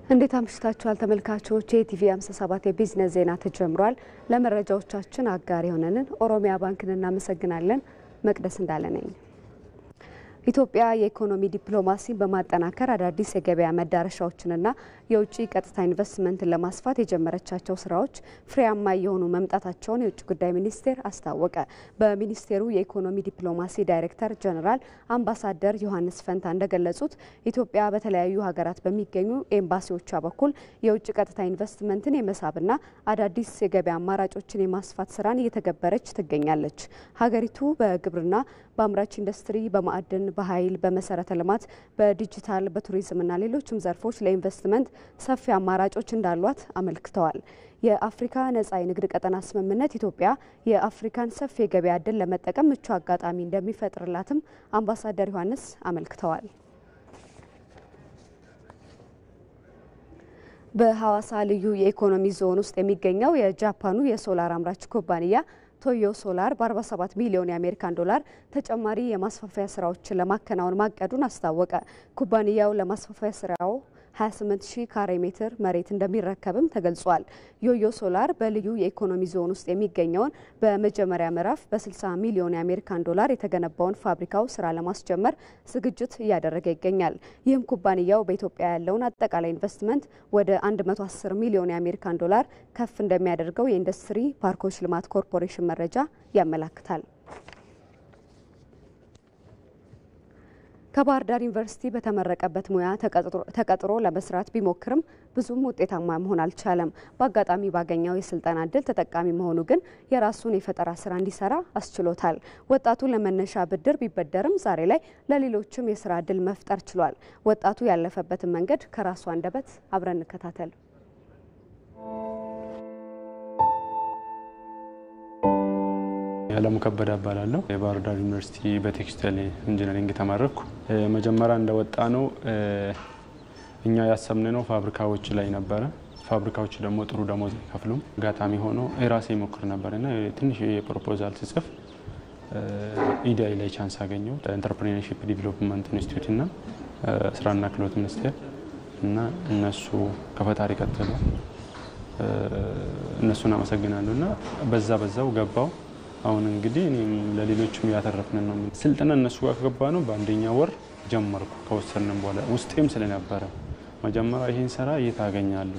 እንዴት አምሽታችኋል ተመልካቾች የቲቪ 57 የቢዝነስ ዜና ተጀምሯል ለመረጃዎቻችን አጋር የሆነንን ኦሮሚያ ባንክን እናመሰግናለን መቅደስ እንዳለ ነኝ ኢትዮጵያ የኢኮኖሚ ዲፕሎማሲን በማጠናከር አዳዲስ የገበያ መዳረሻዎችንና የውጭ ቀጥታ ኢንቨስትመንትን ለማስፋት የጀመረቻቸው ስራዎች ፍሬያማ የሆኑ መምጣታቸውን የውጭ ጉዳይ ሚኒስቴር አስታወቀ። በሚኒስቴሩ የኢኮኖሚ ዲፕሎማሲ ዳይሬክተር ጀነራል አምባሳደር ዮሐንስ ፈንታ እንደገለጹት ኢትዮጵያ በተለያዩ ሀገራት በሚገኙ ኤምባሲዎቿ በኩል የውጭ ቀጥታ ኢንቨስትመንትን የመሳብና አዳዲስ የገበያ አማራጮችን የማስፋት ስራን እየተገበረች ትገኛለች። ሀገሪቱ በግብርና በአምራች ኢንዱስትሪ በማዕድን በኃይል በመሰረተ ልማት በዲጂታል በቱሪዝምና ሌሎችም ዘርፎች ለኢንቨስትመንት ሰፊ አማራጮች እንዳሏት አመልክተዋል። የአፍሪካ ነጻ የንግድ ቀጠና ስምምነት ኢትዮጵያ የአፍሪካን ሰፊ የገበያ ዕድል ለመጠቀም ምቹ አጋጣሚ እንደሚፈጥርላትም አምባሳደር ዮሐንስ አመልክተዋል። በሐዋሳ ልዩ የኢኮኖሚ ዞን ውስጥ የሚገኘው የጃፓኑ የሶላር አምራች ኩባንያ ቶዮ ሶላር በ47 ሚሊዮን የአሜሪካን ዶላር ተጨማሪ የማስፋፋያ ስራዎችን ለማከናወን ማቀዱን አስታወቀ። ኩባንያው ለማስፋፋያ ስራው 28000 ካሬ ሜትር መሬት እንደሚረከብም ተገልጿል። ዮዮ ሶላር በልዩ የኢኮኖሚ ዞን ውስጥ የሚገኘውን በመጀመሪያ ምዕራፍ በ60 ሚሊዮን የአሜሪካን ዶላር የተገነባውን ፋብሪካው ስራ ለማስጀመር ዝግጅት እያደረገ ይገኛል። ይህም ኩባንያው በኢትዮጵያ ያለውን አጠቃላይ ኢንቨስትመንት ወደ 110 ሚሊዮን የአሜሪካን ዶላር ከፍ እንደሚያደርገው የኢንዱስትሪ ፓርኮች ልማት ኮርፖሬሽን መረጃ ያመለክታል። ከባህር ዳር ዩኒቨርሲቲ በተመረቀበት ሙያ ተቀጥሮ ለመስራት ቢሞክርም ብዙም ውጤታማ መሆን አልቻለም። በአጋጣሚ ባገኘው የስልጠና እድል ተጠቃሚ መሆኑ ግን የራሱን የፈጠራ ስራ እንዲሰራ አስችሎታል። ወጣቱ ለመነሻ ብድር ቢበደርም ዛሬ ላይ ለሌሎችም የስራ እድል መፍጠር ችሏል። ወጣቱ ያለፈበትን መንገድ ከራሱ አንደበት አብረን እንከታተል። ያለሙ ከበደ አባላለሁ የባህር ዳር ዩኒቨርሲቲ በቴክስታይል ኢንጂነሪንግ ተመረኩ። መጀመሪያ እንደወጣ ነው እኛ ያሰብነው ፋብሪካዎች ላይ ነበር። ፋብሪካዎች ደግሞ ጥሩ ደሞዝ ከፍሉም አጋጣሚ ሆኖ የራሴ ሞክር ነበርና ትንሽ የፕሮፖዛል ጽፍ ኢዲአይ ላይ ቻንስ አገኘው። ኢንተርፕረነርሺፕ ዲቨሎፕመንት ኢንስቲትዩት እና ስራና ክህሎት ሚኒስቴር እና እነሱ ከፈጣሪ ቀጥሎ እነሱን አመሰግናለሁና በዛው ገባው። አሁን እንግዲህ እኔም ለሌሎችም ያተረፍነን ነው። ስልጠና እነሱ ጋር ከገባ ነው በአንደኛ ወር ጀመርኩ። ከወሰንን በኋላ ውስጤም ስለነበረ መጀመሪያ ይሄን ስራ እየታገኛሉ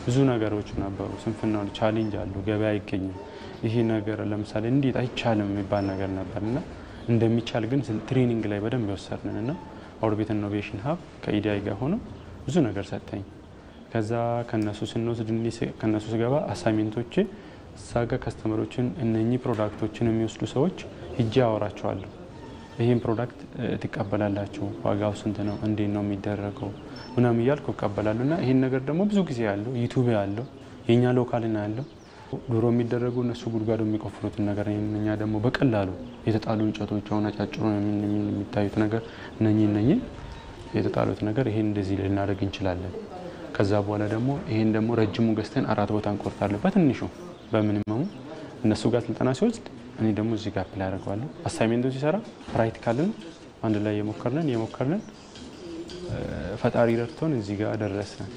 ብዙ ነገሮች ነበሩ። ስንፍናው ቻሌንጅ አሉ፣ ገበያ አይገኝም። ይሄ ነገር ለምሳሌ እንዴት አይቻልም የሚባል ነገር ነበርና እንደሚቻል ግን ትሬኒንግ ላይ በደንብ ወሰድንና ኦርቢት ኢኖቬሽን ሀብ ከኢዲአይ ጋር ሆኖ ብዙ ነገር ሰጠኝ። ከዛ ከነሱ ስንወስድ ከነሱ ስገባ አሳይመንቶቼ ሳጋ ከስተመሮችን እነኚህ ፕሮዳክቶችን የሚወስዱ ሰዎች ሂጄ አወራቸዋለሁ። ይሄን ፕሮዳክት ትቀበላላችሁ? ዋጋው ስንት ነው? እንዴት ነው የሚደረገው? ምናምን እያልኩ እቀበላለሁና ይሄን ነገር ደግሞ ብዙ ጊዜ ያለው ዩቲዩብ ያለው የኛ ሎካልና ያለው ድሮ የሚደረጉ እነሱ ጉድጓዱ የሚቆፍሩትን ነገር እኛ ደግሞ በቀላሉ የተጣሉ እንጨቶች አሁን አጫጭሮ የሚታዩት ነገር እነኚህ የተጣሉት ነገር ይሄን እንደዚህ ልናደርግ እንችላለን። ከዛ በኋላ ደግሞ ይሄን ደግሞ ረጅሙ ገዝተን 4 ቦታ እንቆርጣለን በትንሹ በሚኒመሙ እነሱ ጋር ስልጠና ሲወስድ እኔ ደግሞ እዚህ ጋር አፕላይ አደርጋለሁ። አሳይመንቱ ሲሰራ ፕራክቲካልን አንድ ላይ የሞከርነን ፈጣሪ ረድቶን እዚህ ጋር ደረስን።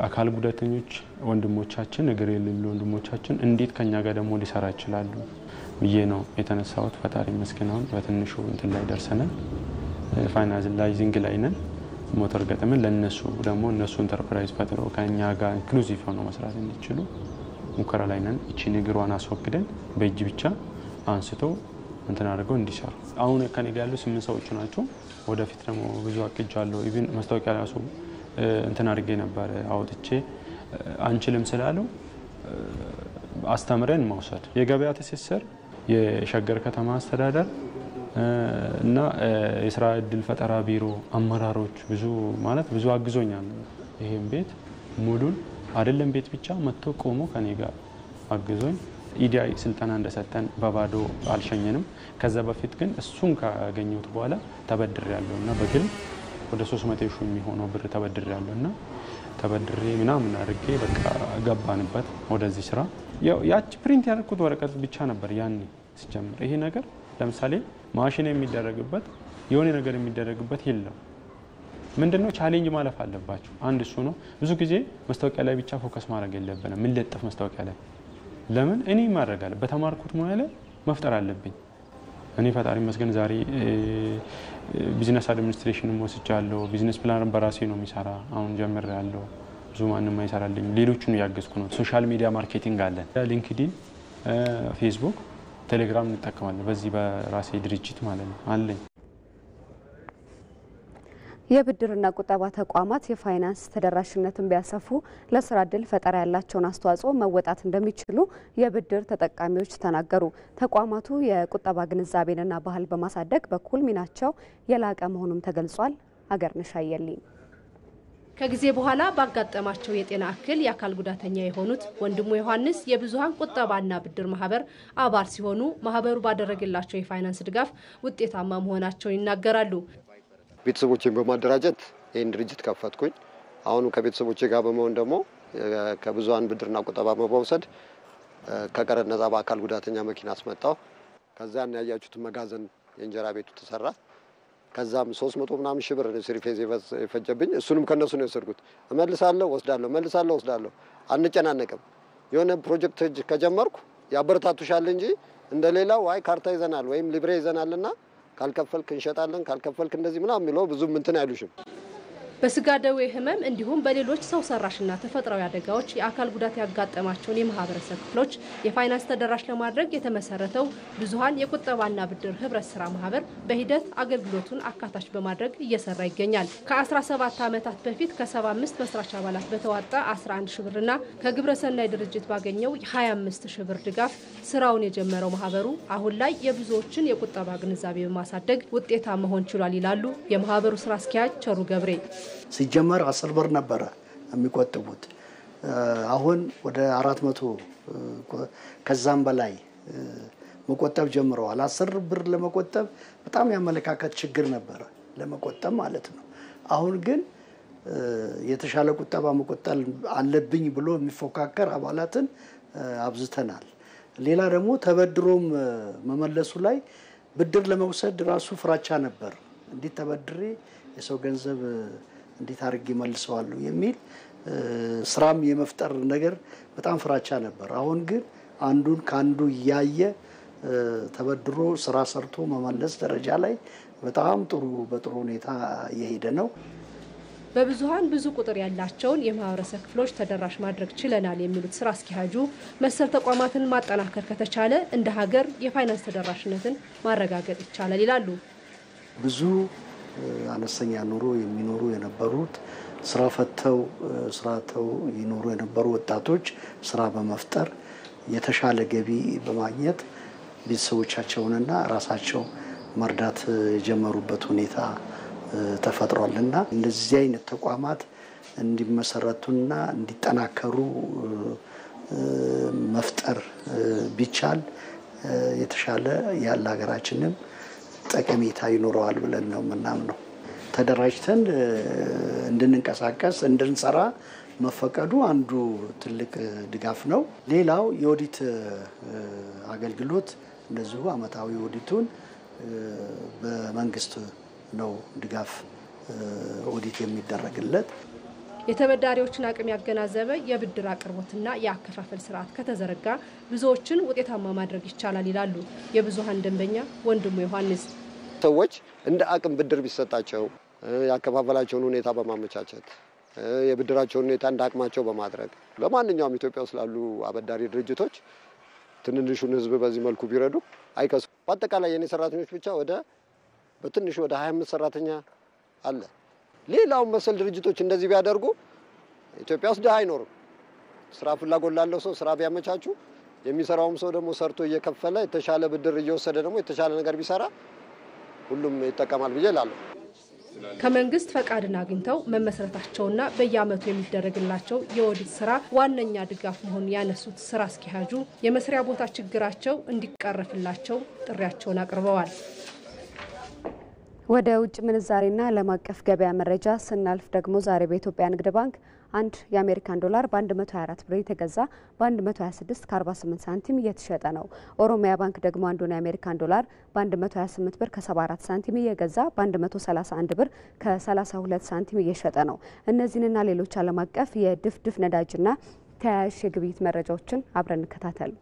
አካል ጉዳተኞች ወንድሞቻችን እግር የሌለው ወንድሞቻችን እንዴት ከኛ ጋር ደግሞ ሊሰራ ይችላሉ ብዬ ነው የተነሳሁት። ፈጣሪ ይመስገን አሁን በትንሹ እንትን ላይ ደርሰናል። ፋይናላይዚንግ ላይ ነን። ሞተር ገጠመን ለነሱ ደግሞ እነሱ ኢንተርፕራይዝ ፈጥረው ከኛ ጋር ኢንክሉሲቭ ሆነው መስራት እንዲችሉ ሙከራ ላይ ነን። እቺ ንግሯን አስወግደን በእጅ ብቻ አንስቶ እንትን አድርገው እንዲሰሩ አሁን ከኔ ጋር ያሉ 8 ሰዎች ናቸው። ወደፊት ደግሞ ብዙ አቅጃለሁ። ኢቭን ማስታወቂያ ራሱ እንትን አድርጌ ነበር አውጥቼ አንችልም ስላለው አስተምረን መውሰድ የገበያ ትስስር የሸገር ከተማ አስተዳደር እና የስራ እድል ፈጠራ ቢሮ አመራሮች ብዙ አግዞኛል። ይሄን ቤት ሙሉን አይደለም ቤት ብቻ መጥቶ ቆሞ ከኔ ጋር አግዞኝ ኢዲአይ ስልጠና እንደሰጠን በባዶ አልሸኘንም። ከዛ በፊት ግን እሱን ካገኘሁት በኋላ ተበድሬያለሁና በግል ወደ 300,000 የሚሆነው ብር ተበድሬያለሁና ተበድሬ ምናምን አድርጌ በቃ ገባንበት ወደዚህ ስራ። ያቺ ፕሪንት ያደረኩት ወረቀት ብቻ ነበር ያኔ ሲጀምር። ይሄ ነገር ለምሳሌ ማሽን የሚደረግበት የሆነ ነገር የሚደረግበት የለም። ምንድነው ቻሌንጅ ማለፍ አለባችሁ አንድ እሱ ነው ብዙ ጊዜ መስታወቂያ ላይ ብቻ ፎከስ ማድረግ የለብንም ምን ለጥፍ መስታወቂያ ላይ ለምን እኔ ማድረጋለ በተማርኩት ሙያ ላይ መፍጠር አለብኝ እኔ ፈጣሪ መስገን ዛሬ ቢዝነስ አድሚኒስትሬሽን ወስጃለሁ ቢዝነስ ፕላን በራሴ ነው የሚሰራ አሁን ጀምሬያለሁ ብዙ ማንንም አይሰራልኝ ሌሎቹን ያገዝኩ ነው ሶሻል ሚዲያ ማርኬቲንግ አለ ሊንክድኢን ፌስቡክ ቴሌግራም እንጠቀማለን በዚህ በራሴ ድርጅት ማለት ነው አለኝ የብድርና ቁጠባ ተቋማት የፋይናንስ ተደራሽነትን ቢያሰፉ ለስራ ዕድል ፈጠራ ያላቸውን አስተዋጽኦ መወጣት እንደሚችሉ የብድር ተጠቃሚዎች ተናገሩ። ተቋማቱ የቁጠባ ግንዛቤንና ባህል በማሳደግ በኩል ሚናቸው የላቀ መሆኑም ተገልጿል። አገርነሽ አየልኝ ከጊዜ በኋላ ባጋጠማቸው የጤና እክል የአካል ጉዳተኛ የሆኑት ወንድሙ ዮሐንስ የብዙሃን ቁጠባና ብድር ማህበር አባል ሲሆኑ ማህበሩ ባደረገላቸው የፋይናንስ ድጋፍ ውጤታማ መሆናቸውን ይናገራሉ። ቤተሰቦቼን በማደራጀት ይሄን ድርጅት ከፈትኩኝ። አሁን ከቤተሰቦቼ ጋር በመሆን ደግሞ ከብዙሃን ብድርና ቁጠባ በመውሰድ ከቀረጥ ነፃ በአካል ጉዳተኛ መኪና አስመጣው። ከዛን ያያችሁት መጋዘን የእንጀራ ቤቱ ተሰራ። ከዛም 300 ምናምን ሺህ ብር ስሪፌዝ የፈጀብኝ እሱንም ከነሱ ነው የወሰድኩት። እመልሳለሁ ወስዳለሁ አንጨናነቅም። የሆነ ፕሮጀክት ከጀመርኩ ያበረታቱሻል እንጂ እንደሌላው አይ ካርታ ይዘናል ወይም ሊብሬ ይዘናልና ካልከፈልክ እንሸጣለን ካልከፈልክ እንደዚህ ምናምን የሚለው ብዙም እንትን አይሉሽም። በስጋ ደዌ ህመም እንዲሁም በሌሎች ሰው ሰራሽና ተፈጥሯዊ አደጋዎች የአካል ጉዳት ያጋጠማቸውን የማህበረሰብ ክፍሎች የፋይናንስ ተደራሽ ለማድረግ የተመሰረተው ብዙሃን የቁጠባና ብድር ህብረት ስራ ማህበር በሂደት አገልግሎቱን አካታች በማድረግ እየሰራ ይገኛል። ከ17 ዓመታት በፊት ከ75 መስራች አባላት በተዋጣ 11 ሺህ ብርና ከግብረሰናይ ድርጅት ባገኘው 25 ሺህ ብር ድጋፍ ስራውን የጀመረው ማህበሩ አሁን ላይ የብዙዎችን የቁጠባ ግንዛቤ በማሳደግ ውጤታማ መሆን ችሏል ይላሉ የማህበሩ ስራ አስኪያጅ ቸሩ ገብሬ። ሲጀመር 10 ብር ነበር የሚቆጥቡት አሁን ወደ 400 ከዛም በላይ መቆጠብ ጀምረዋል 10 ብር ለመቆጠብ በጣም ያመለካከት ችግር ነበር ለመቆጠብ ማለት ነው አሁን ግን የተሻለ ቁጠባ መቆጠብ አለብኝ ብሎ የሚፎካከር አባላትን አብዝተናል ሌላ ደግሞ ተበድሮም መመለሱ ላይ ብድር ለመውሰድ ራሱ ፍራቻ ነበር እንዴ ተበድሬ የሰው ገንዘብ እንዴት አርግ ይመልሰዋል የሚል ስራም የመፍጠር ነገር በጣም ፍራቻ ነበር አሁን ግን አንዱን ካንዱ ያየ ተበድሮ ስራ ሰርቶ መመለስ ደረጃ ላይ በጣም በጥሩ ሁኔታ እየሄደ ነው በብዙሃን ብዙ ቁጥር ያላቸውን የማህበረሰብ ክፍሎች ተደራሽ ማድረግ ችለናል የሚሉት ስራ አስኪያጁ መሰል ተቋማትን ማጠናከር ከተቻለ እንደ ሀገር የፋይናንስ ተደራሽነትን ማረጋገጥ ይቻላል ይላሉ ብዙ አነስተኛ ኑሮ የሚኖሩ የነበሩት ስራ ፈተው ስራተው ይኖሩ የነበሩ ወጣቶች ስራ በመፍጠር የተሻለ ገቢ በማግኘት ቤተሰቦቻቸውንና ራሳቸው መርዳት የጀመሩበት ሁኔታ ተፈጥሯልና እንደዚህ አይነት ተቋማት እንዲመሰረቱና እንዲጠናከሩ መፍጠር ቢቻል የተሻለ ያለ ሀገራችንን ጠቀሜታ ይኖረዋል ብለን ነው ምናምነው ተደራጅተን እንድንንቀሳቀስ እንድንሰራ መፈቀዱ አንዱ ትልቅ ድጋፍ ነው ሌላው የኦዲት አገልግሎት እንደዚሁ አመታዊ ኦዲቱን በመንግስት ነው ድጋፍ ኦዲት የሚደረግለት የተበዳሪዎችን አቅም ያገናዘበ የብድር አቅርቦትና የአከፋፈል ስርዓት ከተዘረጋ ብዙዎችን ውጤታማ ማድረግ ይቻላል ይላሉ የብዙሃን ደንበኛ ወንድሙ ዮሐንስ ሰዎች እንደ አቅም ብድር ቢሰጣቸው ያከፋፈላቸውን ሁኔታ በማመቻቸት የብድራቸውን ሁኔታ እንደ አቅማቸው በማድረግ በማንኛውም ኢትዮጵያ ውስጥ ያሉ አበዳሪ ድርጅቶች ትንንሹን ህዝብ በዚህ መልኩ ቢረዱ አይከሱ በአጠቃላይ የኔ ሰራተኞች ብቻ በትንሹ ወደ 25 ሰራተኛ አለ ሌላው መሰል ድርጅቶች እንደዚህ ቢያደርጉ ኢትዮጵያ ውስጥ ደሃ አይኖርም ስራ ፍላጎት ላለው ሰው ስራ ቢያመቻቹ የሚሰራውም ሰው ደግሞ ሰርቶ እየከፈለ የተሻለ ብድር እየወሰደ ደግሞ የተሻለ ነገር ቢሰራ ሁሉም ይጠቀማል ብዬ እላለሁ ከመንግስት ፈቃድን አግኝተው መመስረታቸውና በየአመቱ የሚደረግላቸው የኦዲት ስራ ዋነኛ ድጋፍ መሆኑን ያነሱት ስራ አስኪያጁ የመስሪያ ቦታ ችግራቸው እንዲቀረፍላቸው ጥሪያቸውን አቅርበዋል ወደ ውጭ ምንዛሬና ዓለም አቀፍ ገበያ መረጃ ስናልፍ ደግሞ ዛሬ በኢትዮጵያ ንግድ ባንክ አንድ የአሜሪካን ዶላር በ124 ብር የተገዛ በ126 ከ48 ሳንቲም እየተሸጠ ነው። ኦሮሚያ ባንክ ደግሞ አንዱን የአሜሪካን ዶላር በ128 ብር ከ74 ሳንቲም እየገዛ በ131 ብር ከ32 ሳንቲም እየሸጠ ነው። እነዚህንና ሌሎች ዓለም አቀፍ የድፍድፍ ነዳጅና ተያያዥ የግብይት መረጃዎችን አብረን እንከታተል።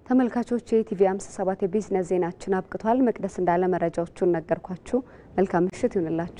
ተመልካቾች የኢቲቪ 57 የቢዝነስ ዜናችን አብቅቷል። መቅደስ እንዳለ መረጃዎቹን ነገርኳችሁ። መልካም ምሽት ይሁንላችሁ።